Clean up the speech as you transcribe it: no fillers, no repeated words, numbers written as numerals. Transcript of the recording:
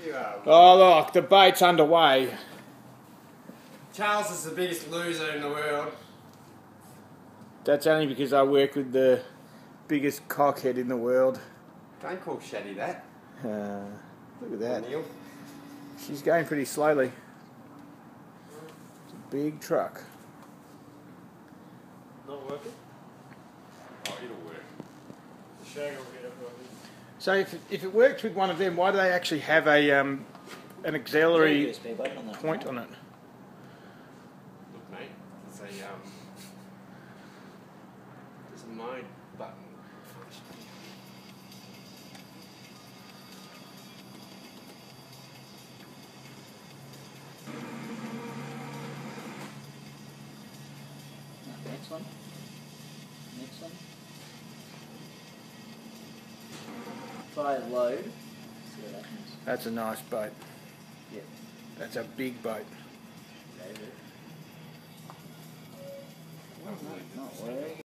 You are. Oh look, the bait's underway. Charles is the biggest loser in the world. That's only because I work with the biggest cockhead in the world. Don't call Shaddy that. Look at that. Neil. She's going pretty slowly. It's a big truck. Not working? Oh, it'll work. The shag will get it working. So if it works with one of them, why do they actually have a an auxiliary USB button on that. point on it? Look, mate. There's a mode button. Next one. Next one. Try load. See what happens. That's a nice boat. Yep. That's a big boat. Load it. Not working.